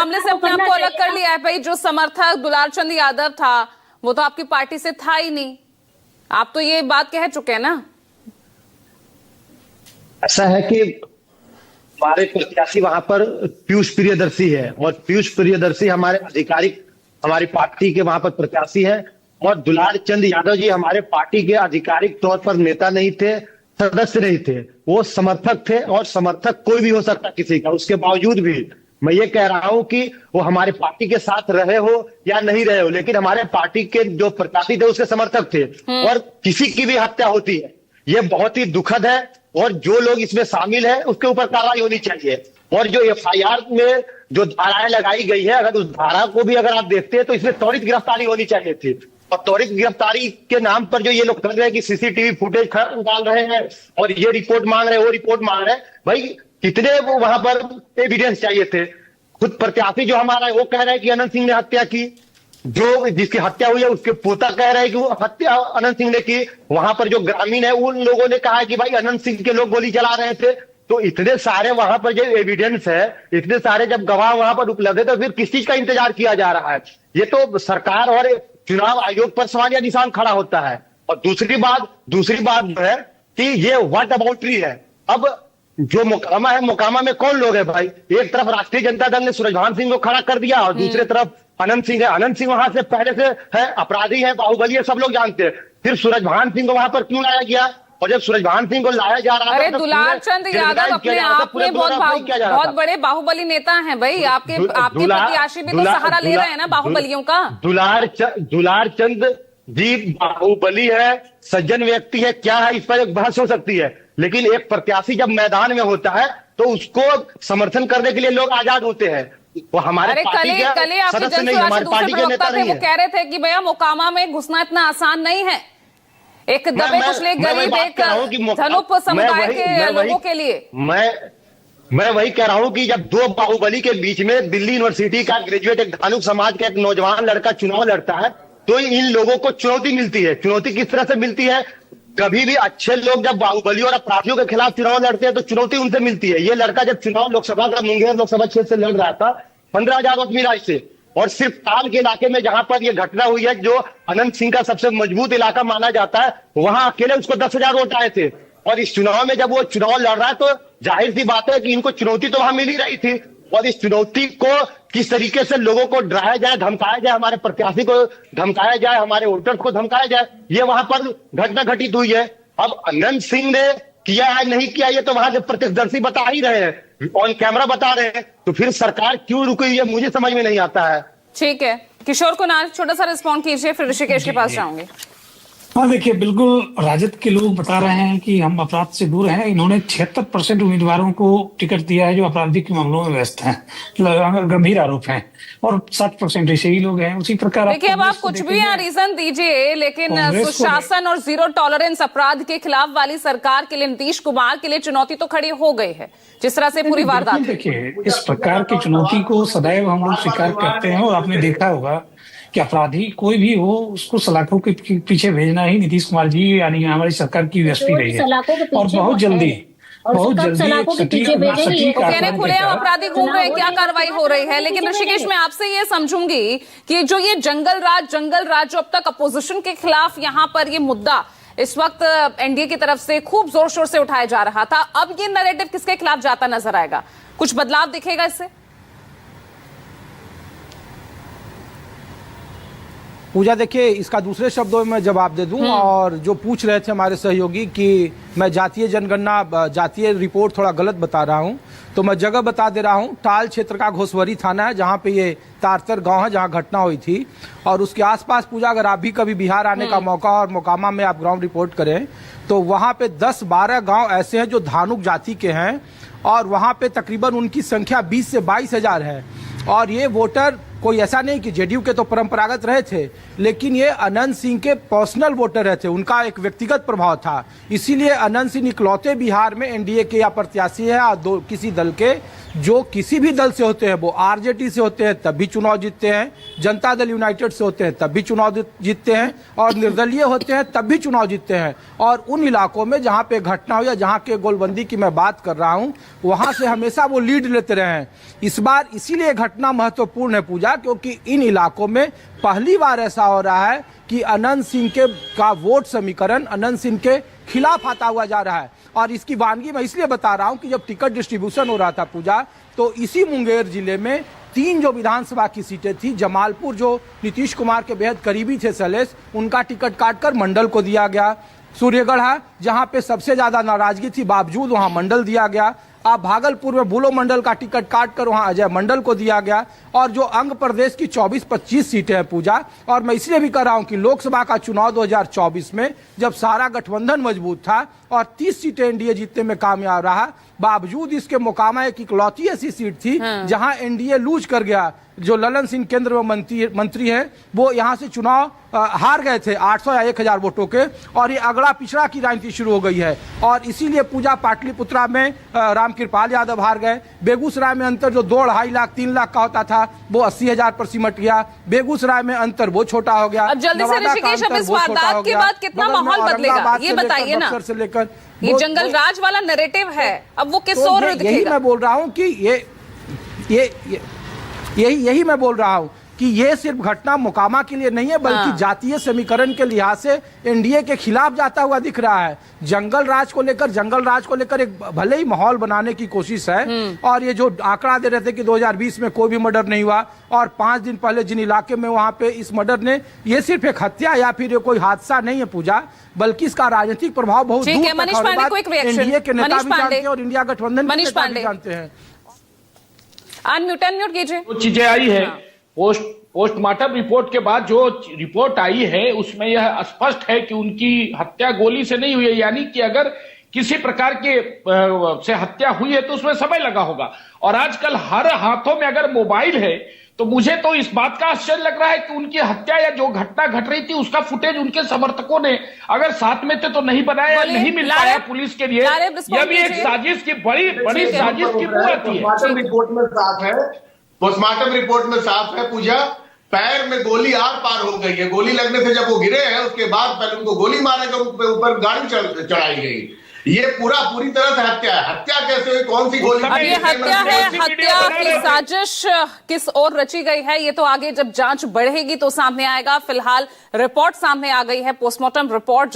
मामले से अपने आप को अलग कर लिया है भाई। जो समर्थक दुलार चंद यादव था वो तो आपकी पार्टी से था ही नहीं, आप तो ये बात कह चुके हैं ना। ऐसा है कि हमारे प्रत्याशी वहां पर पीयूष प्रियदर्शी है, और पीयूष प्रियदर्शी हमारे आधिकारिक हमारी पार्टी के वहां पर प्रत्याशी है, और दुलार चंद यादव जी हमारे पार्टी के आधिकारिक तौर पर नेता नहीं थे, सदस्य नहीं थे, वो समर्थक थे। और समर्थक कोई भी हो सकता किसी का, उसके बावजूद भी मैं ये कह रहा हूं कि वो हमारे पार्टी के साथ रहे हो या नहीं रहे हो, लेकिन हमारे पार्टी के जो प्रत्याशी थे उसके समर्थक थे। और किसी की भी हत्या होती है, ये बहुत ही दुखद है, और जो लोग इसमें शामिल है उसके ऊपर कार्रवाई होनी चाहिए। और जो एफआईआर में जो धाराएं लगाई गई है, अगर उस धारा को भी अगर आप देखते हैं तो इसमें त्वरित गिरफ्तारी होनी चाहिए थी। और त्वरित गिरफ्तारी के नाम पर जो ये लोग कर रहे हैं कि सीसीटीवी फुटेज निकाल रहे हैं और ये रिपोर्ट मांग रहे हैं, वो रिपोर्ट मांग रहे हैं, भाई कितने वो वहां पर एविडेंस चाहिए थे। खुद प्रत्याशी जो हमारा है वो कह रहे हैं कि अनंत सिंह ने हत्या की, जो जिसकी हत्या हुई है उसके पोता कह रहे हैं कि वो हत्या अनंत सिंह ने की। वहां पर जो ग्रामीण है उन लोगों ने कहा कि भाई अनंत सिंह के लोग गोली चला रहे थे। तो इतने सारे वहां पर जो एविडेंस है, इतने सारे जब गवाह वहां पर उपलब्ध है, तो फिर किस चीज का इंतजार किया जा रहा है? ये तो सरकार और चुनाव आयोग पर सवाल या निशान खड़ा होता है। और दूसरी बात जो है कि ये व्हाट अबाउटरी है। अब जो मोकामा है, मोकामा में कौन लोग है भाई? एक तरफ राष्ट्रीय जनता दल ने सूरजभान सिंह को खड़ा कर दिया और दूसरी तरफ अनंत सिंह है। अनंत सिंह वहां से पहले से है, अपराधी है, बाहुबली है, सब लोग जानते हैं। फिर सूरजभान सिंह को वहां पर क्यों लाया गया? और जब सूरजभान सिंह को लाया जा रहा है, दुलार चंद यादव अपने आप में बहुत बड़े बाहुबली नेता हैं भाई। आपके प्रत्याशी भी तो सहारा ले रहे हैं ना बाहुबलियों का। दुलार चंद जी बाहुबली है, सज्जन व्यक्ति है, क्या है इस पर एक बहस हो सकती है, लेकिन एक प्रत्याशी जब मैदान में होता है तो उसको समर्थन करने के लिए लोग आजाद होते हैं। वो हमारे पार्टी के सदस्य नहीं, हमारे पार्टी के नेता नहीं है। वो कह रहे थे कि भैया मोकामा में घुसना इतना आसान नहीं है, एक दबे कुचले गरीब एक धनुप समुदाय के लोगों के लिए। मैं वही कह रहा हूं कि जब दो बाहुबली के बीच में दिल्ली यूनिवर्सिटी का ग्रेजुएट एक धानुक समाज का एक नौजवान लड़का चुनाव लड़ता है, तो इन लोगों को चुनौती मिलती है। चुनौती किस तरह से मिलती है? कभी भी अच्छे लोग जब बाहुबली और अपराधियों के खिलाफ चुनाव लड़ते हैं तो चुनौती उनसे मिलती है। ये लड़का जब चुनाव लोकसभा का मुंगेर लोकसभा क्षेत्र से लड़ रहा था 15,000 वोट मिला इससे, और सिर्फ ताल के इलाके में जहां पर यह घटना हुई है, जो अनंत सिंह का सबसे मजबूत इलाका माना जाता है, वहां अकेले उसको 10,000 वोट आए थे। और इस चुनाव में जब वो चुनाव लड़ रहा है तो जाहिर सी बात है कि इनको चुनौती तो वहां मिल ही रही थी। और इस चुनौती को किस तरीके से लोगों को डराया जाए, धमकाया जाए, हमारे प्रत्याशी को धमकाया जाए, हमारे वोटर्स को धमकाया जाए, ये वहां पर घटना घटित हुई है। अब अनंत सिंह ने किया है नहीं किया, ये तो वहां से प्रत्यक्षदर्शी बता ही रहे हैं, ऑन कैमरा बता रहे हैं, तो फिर सरकार क्यों रुकी है मुझे समझ में नहीं आता है। ठीक है, किशोर कुणाल छोटा सा रिस्पॉन्ड कीजिए, फिर ऋषिकेश के पास जाऊंगे। हाँ देखिए, बिल्कुल राजद के लोग बता रहे हैं कि हम अपराध से दूर हैं। इन्होंने 76% उम्मीदवारों को टिकट दिया है जो आपराधिक मामलों में व्यस्त हैं, गंभीर आरोप हैं, और 60% ऐसे ही लोग हैं। उसी प्रकार देखिए, अब आप कुछ भी यहाँ रीजन दीजिए, लेकिन सुशासन और जीरो टॉलरेंस अपराध के खिलाफ वाली सरकार के लिए, नीतीश कुमार के लिए चुनौती तो खड़ी हो गई है, जिस तरह से पूरी वारदात। देखिए, इस प्रकार की चुनौती को सदैव हम लोग स्वीकार करते हैं, और आपने देखा होगा कि अपराधी कोई भी हो उसको सलाखों के पीछे भेजना ही नीतीश कुमार जी यानी हमारी सरकार की यूएसपी रही है। और बहुत जल्दी खुलेआम अपराधी घूम रहे हैं, क्या कार्रवाई हो रही है। लेकिन ऋषिकेश, मैं आपसे ये समझूंगी कि जो ये जंगल राज जो अब तक अपोजिशन के खिलाफ यहाँ पर ये मुद्दा इस वक्त एनडीए की तरफ से खूब जोर शोर से उठाया जा रहा था, अब ये नैरेटिव किसके खिलाफ जाता नजर आएगा? कुछ बदलाव दिखेगा इससे? पूजा, देखिए, इसका दूसरे शब्दों में मैं जवाब दे दूं। और जो पूछ रहे थे हमारे सहयोगी कि मैं जातीय जनगणना, जातीय रिपोर्ट थोड़ा गलत बता रहा हूं, तो मैं जगह बता दे रहा हूं। टाल क्षेत्र का घोसवरी थाना है, जहां पे ये तारतर गांव है, जहां घटना हुई थी। और उसके आसपास पूजा, अगर आप भी कभी बिहार आने का मौका और मोकामा में आप ग्राउंड रिपोर्ट करें तो वहां पे 10-12 गाँव ऐसे हैं जो धानुक जाति के हैं, और वहां पे तकरीबन उनकी संख्या 20 से 22 हजार है। और ये वोटर कोई ऐसा नहीं कि जेडीयू के तो परंपरागत रहे थे, लेकिन ये अनंत सिंह के पर्सनल वोटर रहे थे, उनका एक व्यक्तिगत प्रभाव था। इसीलिए अनंत सिंह इकलौते बिहार में एनडीए के या प्रत्याशी है और किसी दल के, जो किसी भी दल से होते हैं, वो आरजेडी से होते हैं तब भी चुनाव जीतते हैं, जनता दल यूनाइटेड से होते हैं तब भी चुनाव जीतते हैं, और निर्दलीय होते हैं तब भी चुनाव जीतते हैं। और उन इलाकों में जहां पे घटना हो या जहां के गोलबंदी की मैं बात कर रहा हूं, वहां से हमेशा वो लीड लेते रहे हैं। इस बार इसीलिए घटना महत्वपूर्ण है पूजा, क्योंकि इन इलाकों में पहली बार ऐसा हो रहा है कि अनंत सिंह का वोट समीकरण अनंत सिंह के खिलाफ आता हुआ जा रहा है। और इसकी वानगी मैं इसलिए बता रहा हूं कि जब टिकट डिस्ट्रीब्यूशन हो रहा था पूजा, तो इसी मुंगेर जिले में 3 जो विधानसभा की सीटें थी, जमालपुर जो नीतीश कुमार के बेहद करीबी थे सैलेश, उनका टिकट काटकर मंडल को दिया गया। सूर्यगढ़ जहां पे सबसे ज्यादा नाराजगी थी, बावजूद वहां मंडल दिया गया। अब भागलपुर में बुलो मंडल का टिकट काटकर वहां अजय मंडल को दिया गया। और जो अंग प्रदेश की 24-25 सीटें हैं पूजा, और मैं इसलिए भी कह रहा हूं कि लोकसभा का चुनाव 2024 में जब सारा गठबंधन मजबूत था और 30 सीटें एनडीए जीतने में कामयाब रहा, बावजूद इसके मोकामा एक इकलौती ऐसी सीट थी जहां एनडीए लूज कर गया। जो ललन सिंह केंद्र में मंत्री हैं, वो यहां से चुनाव हार गए थे 800 या 1000 वोटों के, और ये अगड़ा पिछड़ा की राजनीति शुरू हो गई है। और इसीलिए पूजा पाटलिपुत्रा में रामकृपाल यादव हार गए। बेगूसराय में अंतर जो 2-2.5 लाख 3 लाख का होता था, वो 80,000 पर सिमट गया। बेगूसराय में अंतर वो छोटा हो गया। अब जल्दी से ऋषिकेश, अब इस वारदात के बाद कितना माहौल बदलेगा ये बताइए ना। से लेकर ये जंगल राज वाला नैरेटिव है, अब वो किस ओर दिखेगा? यही मैं बोल रहा हूँ कि यही मैं बोल रहा हूं कि ये सिर्फ घटना मोकामा के लिए नहीं है, बल्कि जातीय समीकरण के लिहाज से एनडीए के खिलाफ जाता हुआ दिख रहा है। जंगल राज को लेकर एक भले ही माहौल बनाने की कोशिश है। और ये जो आंकड़ा दे रहे थे कि 2020 में कोई भी मर्डर नहीं हुआ, और 5 दिन पहले जिन इलाके में वहां पे इस मर्डर ने, ये सिर्फ एक हत्या या फिर कोई हादसा नहीं है पूजा, बल्कि इसका राजनीतिक प्रभाव बहुत दूर तक है। एनडीए के नेता भी जानते हैं और इंडिया गठबंधन के नेता भी जानते हैं। अनम्यूट कीजिए। कुछ चीजें आई है पोस्टमार्टम रिपोर्ट के बाद, जो रिपोर्ट आई है उसमें यह स्पष्ट है कि उनकी हत्या गोली से नहीं हुई है। यानी कि अगर किसी प्रकार के से हत्या हुई है तो उसमें समय लगा होगा। और आजकल हर हाथों में अगर मोबाइल है, तो मुझे तो इस बात का आश्चर्य लग रहा है कि उनकी हत्या या जो घटना घट रही थी उसका फुटेज उनके समर्थकों ने अगर साथ में थे तो नहीं बनाया या नहीं मिल पाया पुलिस के लिए। यह भी एक साजिश की बड़ी साजिश की पूरत है। पोस्टमार्टम रिपोर्ट में साफ है पूजा, पैर में गोली आर पार हो गई है। गोली लगने से जब वो गिरे हैं, उसके बाद पहले उनको गोली मारे गए, उनके ऊपर गाड़ी चढ़ाई गई। ये पूरी तरह से हत्या है। हत्या कैसे हुई, कौन सी गोली? अब ये हत्या है, हत्या की साजिश किस ओर रची गई है, ये तो आगे जब जांच बढ़ेगी तो सामने आएगा। फिलहाल रिपोर्ट सामने आ गई है, पोस्टमार्टम रिपोर्ट।